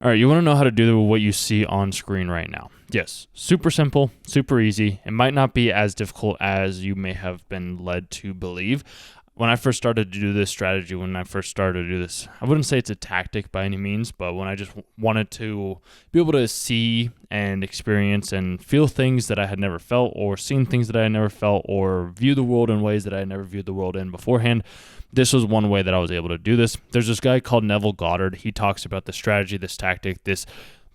All right, you want to know how to do what you see on screen right now. Yes, super simple, super easy. It might not be as difficult as you may have been led to believe. When I first started to do this strategy, when I first started to do this, I wouldn't say it's a tactic by any means, but when I just wanted to be able to see and experience and feel things that I had never felt, or seen things that I had never felt, or view the world in ways that I had never viewed the world in beforehand, this was one way that I was able to do this. There's this guy called Neville Goddard. He talks about this strategy, this tactic, this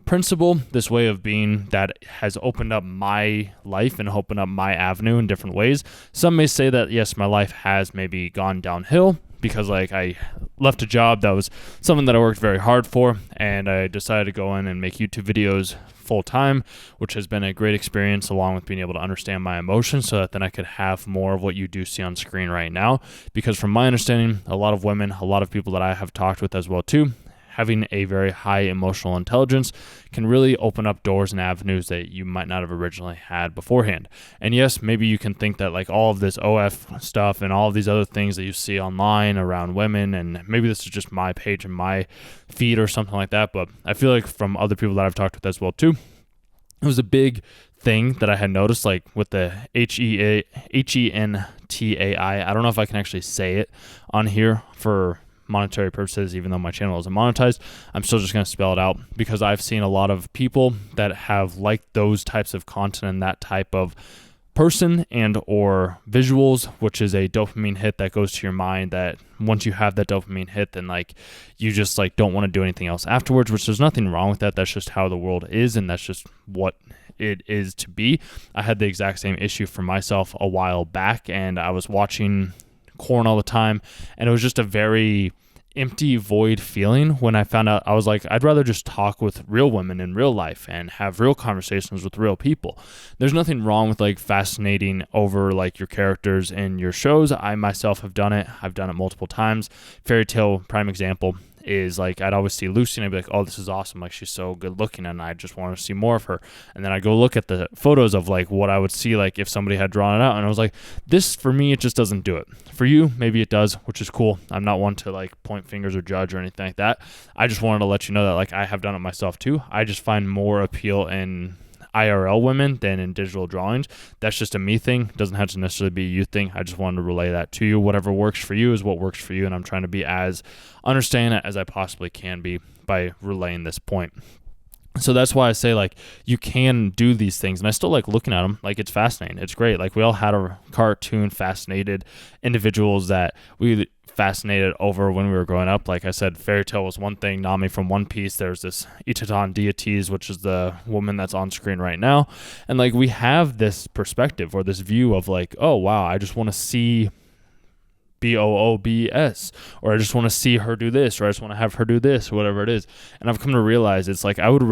principle, this way of being that has opened up my life and opened up my avenue in different ways. Some may say that, yes, my life has maybe gone downhill because I left a job that was something that I worked very hard for, and I decided to go in and make YouTube videos full time, which has been a great experience, along with being able to understand my emotions so that then I could have more of what you do see on screen right now. Because from my understanding, a lot of women, a lot of people that I have talked with as well too, having a very high emotional intelligence can really open up doors and avenues that you might not have originally had beforehand. And yes, maybe you can think that all of this OF stuff and all of these other things that you see online around women, and maybe this is just my page and my feed or something like that, but I feel like from other people that I've talked with as well too, it was a big thing that I had noticed, with the HENTAI. I don't know if I can actually say it on here for monetary purposes, even though my channel isn't monetized. I'm still just going to spell it out because I've seen a lot of people that have liked those types of content and that type of person and or visuals, which is a dopamine hit that goes to your mind, that once you have that dopamine hit, then you just don't want to do anything else afterwards, which there's nothing wrong with that. That's just how the world is, and that's just what it is to be. I had the exact same issue for myself a while back, and I was watching Corn all the time, and it was just a very empty void feeling when I found out. I was like, I'd rather just talk with real women in real life and have real conversations with real people. There's nothing wrong with fascinating over your characters in your shows. I myself have done it. I've done it multiple times. Fairy Tale, prime example, is I'd always see Lucy and I'd be like, oh, this is awesome. She's so good looking, and I just want to see more of her. And then I go look at the photos of what I would see if somebody had drawn it out, and I was like, this for me, it just doesn't do it. For you, maybe it does, which is cool. I'm not one to point fingers or judge or anything like that. I just wanted to let you know that I have done it myself too. I just find more appeal in IRL women than in digital drawings. That's just a me thing. It doesn't have to necessarily be a you thing. I just wanted to relay that to you. Whatever works for you is what works for you, and I'm trying to be as understanding as I possibly can be by relaying this point. So that's why I say you can do these things, and I still like looking at them. It's fascinating. It's great. We all had a cartoon fascinated individuals that we fascinated over when we were growing up. Like I said, Fairy Tale was one thing. Nami from One Piece. There's this Itaton Deities, which is the woman that's on screen right now. And we have this perspective or this view of oh wow, I just want to see BOOBS, or I just want to see her do this, or I just want to have her do this, or whatever it is. And I've come to realize it's I would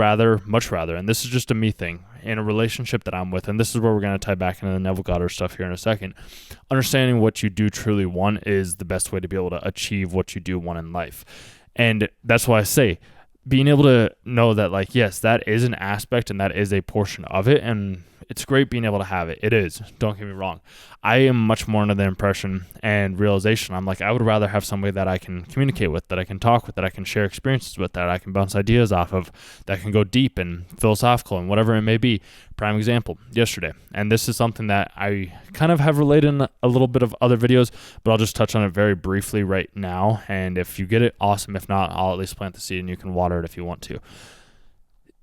much rather, and this is just a me thing, in a relationship that I'm with, and this is where we're going to tie back into the Neville Goddard stuff here in a second. Understanding what you do truly want is the best way to be able to achieve what you do want in life. And that's why I say, being able to know that yes, that is an aspect and that is a portion of it, and it's great being able to have it. It is. Don't get me wrong. I am much more under the impression and realization. I'm I would rather have somebody that I can communicate with, that I can talk with, that I can share experiences with, that I can bounce ideas off of, that can go deep and philosophical and whatever it may be. Prime example, yesterday. And this is something that I kind of have related in a little bit of other videos, but I'll just touch on it very briefly right now. And if you get it, awesome. If not, I'll at least plant the seed and you can water it if you want to.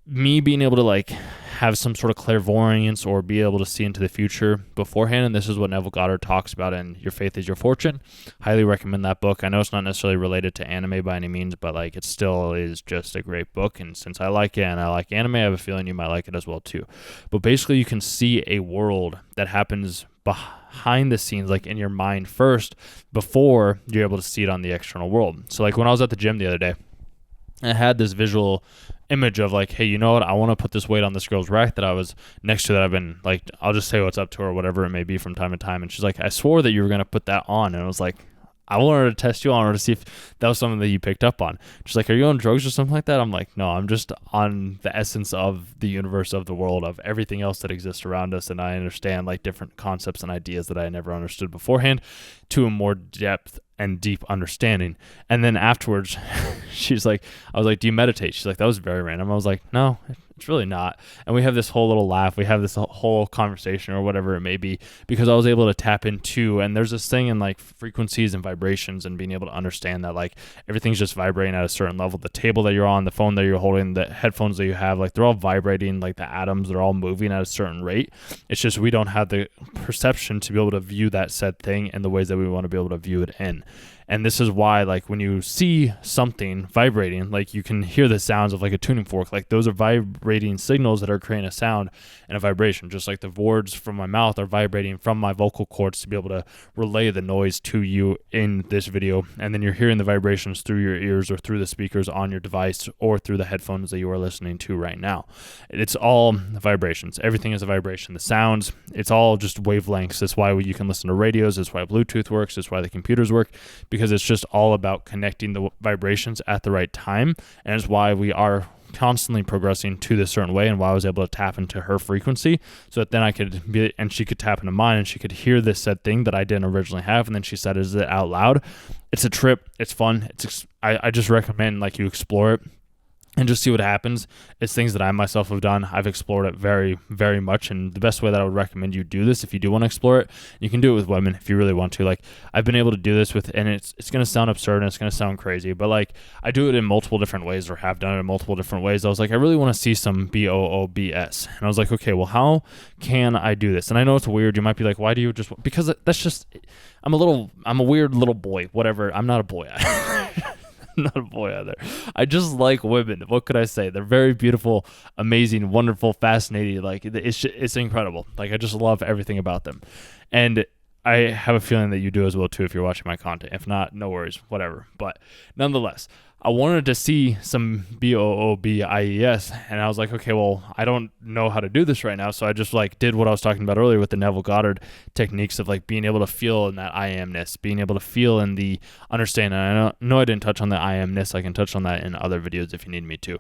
Me being able to have some sort of clairvoyance or be able to see into the future beforehand, and this is what Neville Goddard talks about in Your Faith is Your Fortune. Highly recommend that book. I know it's not necessarily related to anime by any means, but it still is just a great book, and since I like it and I like anime, I have a feeling you might like it as well too. But basically you can see a world that happens behind the scenes, in your mind first, before you're able to see it on the external world. So when I was at the gym the other day, I had this visual image of hey, you know what? I want to put this weight on this girl's rack that I was next to, that I've been I'll just say what's up to her, whatever it may be from time to time. And she's I swore that you were going to put that on. And I was I wanted to test you on her to see if that was something that you picked up on. She's are you on drugs or something like that? I'm no, I'm just on the essence of the universe, of the world, of everything else that exists around us. And I understand different concepts and ideas that I never understood beforehand to a more depth and deep understanding. And then afterwards, I was like, do you meditate? She's like, that was very random. I was like, no, it's really not. And we have this whole little laugh. We have this whole conversation or whatever it may be, because I was able to tap into, and there's this thing in like frequencies and vibrations and being able to understand that like everything's just vibrating at a certain level. The table that you're on, the phone that you're holding, the headphones that you have, like they're all vibrating, like the atoms, they're all moving at a certain rate. It's just we don't have the perception to be able to view that said thing in the ways that we want to be able to view it in. And this is why, like, when you see something vibrating, like you can hear the sounds of like a tuning fork, like those are vibrating signals that are creating a sound and a vibration, just like the words from my mouth are vibrating from my vocal cords to be able to relay the noise to you in this video. And then you're hearing the vibrations through your ears or through the speakers on your device or through the headphones that you are listening to right now. It's all vibrations. Everything is a vibration. The sounds, it's all just wavelengths. That's why you can listen to radios. That's why Bluetooth works. That's why the computers work, because it's just all about connecting the vibrations at the right time. And it's why we are constantly progressing to this certain way, and why I was able to tap into her frequency so that then I could be, and she could tap into mine, and she could hear this said thing that I didn't originally have. And then she said it out loud. It's a trip. It's fun. I just recommend like you explore it and just see what happens. It's things that I myself have done. I've explored it very, very much. And the best way that I would recommend you do this, if you do want to explore it, you can do it with women if you really want to. Like, I've been able to do this with, and it's going to sound absurd and it's going to sound crazy, but like I do it in multiple different ways, or have done it in multiple different ways. I was like, I really want to see some BOOBS. And I was like, okay, well, how can I do this? And I know it's weird. You might be like, why do you just, because that's just, I'm a weird little boy, whatever. I'm not a boy. Not a boy either. I just like women. What could I say? They're very beautiful, amazing, wonderful, fascinating. Like, it's incredible. Like, I just love everything about them. And I have a feeling that you do as well too if you're watching my content. If not, no worries, whatever. But nonetheless, I wanted to see some BOOBIES, and I was like, okay, well, I don't know how to do this right now, so I just like did what I was talking about earlier with the Neville Goddard techniques of like being able to feel in that I amness, being able to feel in the understanding. I know I didn't touch on the I amness. I can touch on that in other videos if you need me to.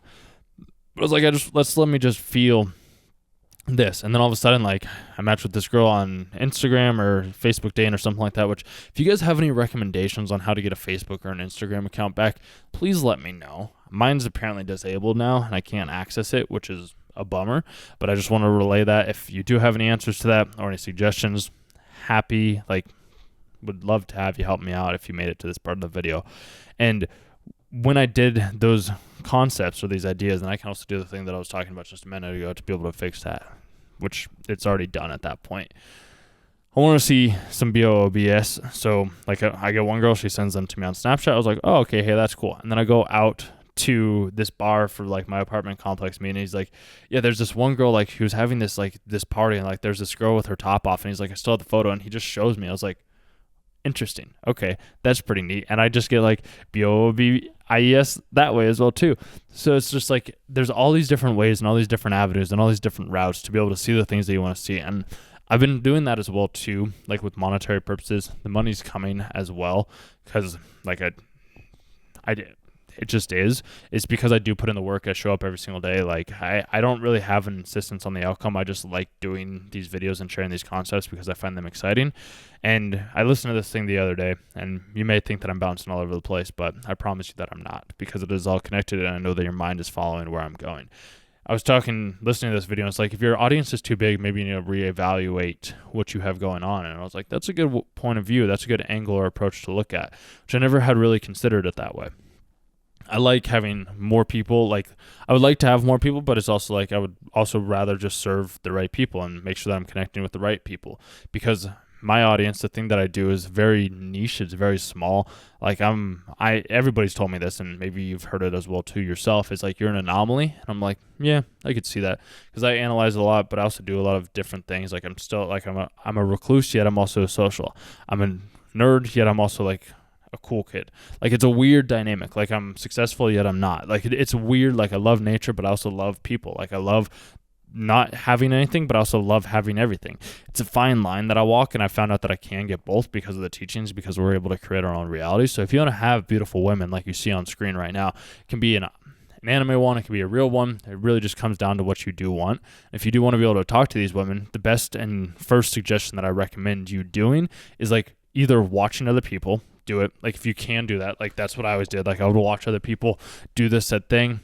But I was like, let me just feel this. And then all of a sudden, like, I matched with this girl on Instagram or Facebook Date or something like that, which if you guys have any recommendations on how to get a Facebook or an Instagram account back, please let me know. Mine's apparently disabled now and I can't access it, which is a bummer, but I just want to relay that. If you do have any answers to that or any suggestions, would love to have you help me out if you made it to this part of the video. And when I did those concepts or these ideas, and I can also do the thing that I was talking about just a minute ago to be able to fix that, which it's already done at that point. I want to see some BOOBS. So like I get one girl, she sends them to me on Snapchat. I was like, oh, okay, hey, that's cool. And then I go out to this bar for like my apartment complex meeting. He's like, yeah, there's this one girl, like, who's having this party, and like there's this girl with her top off, and he's like, I still have the photo, and he just shows me. I was like, interesting. Okay, that's pretty neat. And I just get like BOOBIES that way as well too. So it's just like there's all these different ways and all these different avenues and all these different routes to be able to see the things that you want to see. And I've been doing that as well too, like with monetary purposes. The money's coming as well, because like I did. It just is. It's because I do put in the work. I show up every single day. Like I don't really have an insistence on the outcome. I just like doing these videos and sharing these concepts because I find them exciting. And I listened to this thing the other day, and you may think that I'm bouncing all over the place, but I promise you that I'm not, because it is all connected, and I know that your mind is following where I'm going. I was listening to this video, and it's like, if your audience is too big, maybe you need to reevaluate what you have going on. And I was like, that's a good point of view. That's a good angle or approach to look at, which I never had really considered it that way. I like having more people. Like, I would like to have more people, but it's also like I would also rather just serve the right people and make sure that I'm connecting with the right people, because my audience, the thing that I do is very niche. It's very small. Like everybody's told me this, and maybe you've heard it as well too yourself. It's like, you're an anomaly. And I'm like, yeah, I could see that, because I analyze a lot, but I also do a lot of different things. Like, I'm still like, I'm a recluse, yet I'm also social. I'm a nerd, yet I'm also like a cool kid. Like, it's a weird dynamic. Like, I'm successful, yet I'm not. Like, it's weird. Like, I love nature, but I also love people. Like, I love not having anything, but I also love having everything. It's a fine line that I walk, and I found out that I can get both because of the teachings, because we're able to create our own reality. So if you want to have beautiful women like you see on screen right now, it can be an anime one, it can be a real one. It really just comes down to what you do want. If you do want to be able to talk to these women, the best and first suggestion that I recommend you doing is like either watching other people, do it. Like if you can do that, like that's what I always did. Like I would watch other people do this said thing.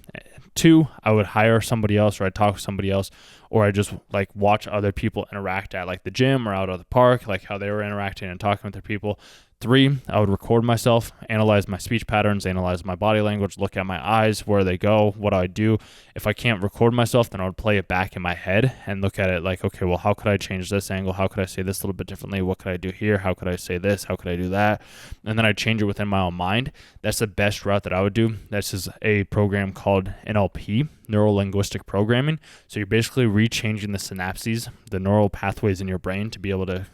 2, I would hire somebody else, or I'd talk to somebody else, or I just like watch other people interact at like the gym or out at the park, like how they were interacting and talking with their people. 3, I would record myself, analyze my speech patterns, analyze my body language, look at my eyes, where they go, what I do. If I can't record myself, then I would play it back in my head and look at it like, okay, well, how could I change this angle? How could I say this a little bit differently? What could I do here? How could I say this? How could I do that? And then I change it within my own mind. That's the best route that I would do. This is a program called NLP, Neuro-Linguistic Programming. So you're basically rechanging the synapses, the neural pathways in your brain to be able to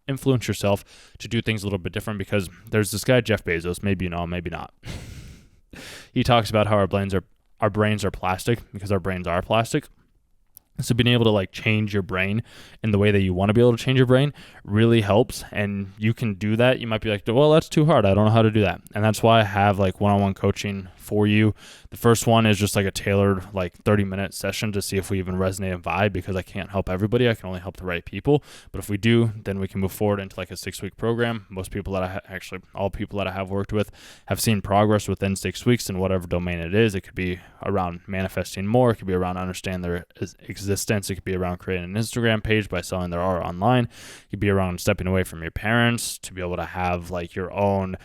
influence yourself to do things a little bit different, because there's this guy, Jeff Bezos, maybe you know, maybe not. He talks about how our brains are plastic because our brains are plastic. So being able to like change your brain in the way that you want to be able to change your brain really helps. And you can do that. You might be like, well, that's too hard. I don't know how to do that. And that's why I have like one-on-one coaching for you. The first one is just like a tailored like 30-minute session to see if we even resonate and vibe, because I can't help everybody. I can only help the right people. But if we do, then we can move forward into like a 6-week program. Most people that all people that I have worked with have seen progress within 6 weeks in whatever domain it is. It could be around manifesting more. It could be around understanding their existence. It could be around creating an Instagram page by selling their art online. It could be around stepping away from your parents to be able to have like your own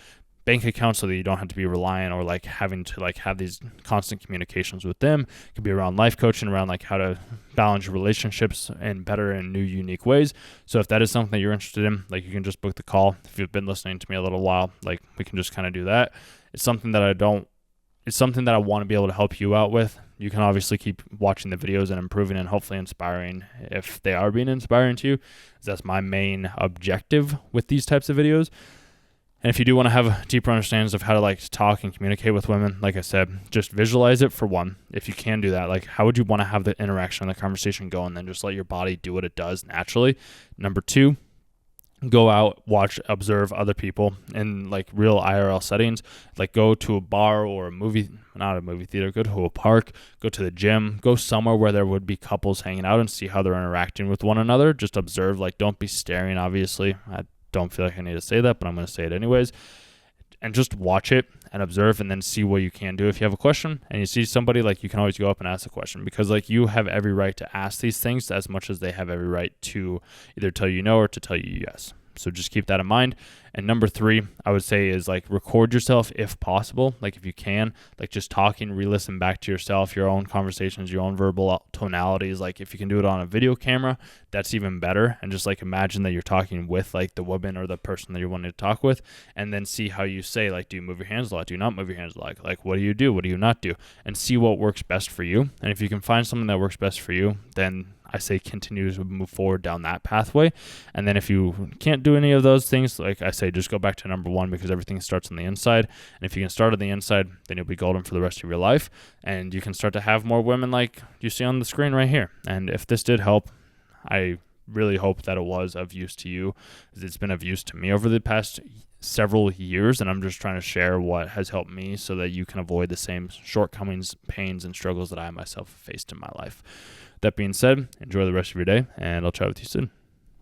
bank account so that you don't have to be reliant or like having to like have these constant communications with them. It could be around life coaching, around like how to balance your relationships and better in new, unique ways. So if that is something that you're interested in, like you can just book the call. If you've been listening to me a little while, like we can just kind of do that. It's something that I want to be able to help you out with. You can obviously keep watching the videos and improving and hopefully inspiring if they are being inspiring to you. That's my main objective with these types of videos. And if you do want to have deeper understandings of how to like talk and communicate with women, like I said, just visualize it for one. If you can do that, like how would you want to have the interaction and the conversation go, and then just let your body do what it does naturally. Number 2, go out, watch, observe other people in like real IRL settings. Like go to a bar or not a movie theater, go to a park, go to the gym, go somewhere where there would be couples hanging out and see how they're interacting with one another. Just observe, like don't be staring, obviously. I don't feel like I need to say that, but I'm going to say it anyways. And just watch it and observe, and then see what you can do. If you have a question and you see somebody, like you can always go up and ask a question, because like you have every right to ask these things as much as they have every right to either tell you no or to tell you yes. So just keep that in mind. And number 3, I would say, is like record yourself if possible. Like if you can, like just talking, re-listen back to yourself, your own conversations, your own verbal tonalities. Like if you can do it on a video camera, that's even better. And just like imagine that you're talking with like the woman or the person that you're wanting to talk with, and then see how you say, like, do you move your hands a lot? Do you not move your hands a lot? Like what do you do? What do you not do? And see what works best for you. And if you can find something that works best for you, then I say continue to move forward down that pathway. And then if you can't do any of those things, like I say, just go back to number 1, because everything starts on the inside. And if you can start on the inside, then you'll be golden for the rest of your life. And you can start to have more women like you see on the screen right here. And if this did help, I really hope that it was of use to you. It's been of use to me over the past several years, and I'm just trying to share what has helped me so that you can avoid the same shortcomings, pains, and struggles that I myself faced in my life. That being said, enjoy the rest of your day, and I'll chat with you soon.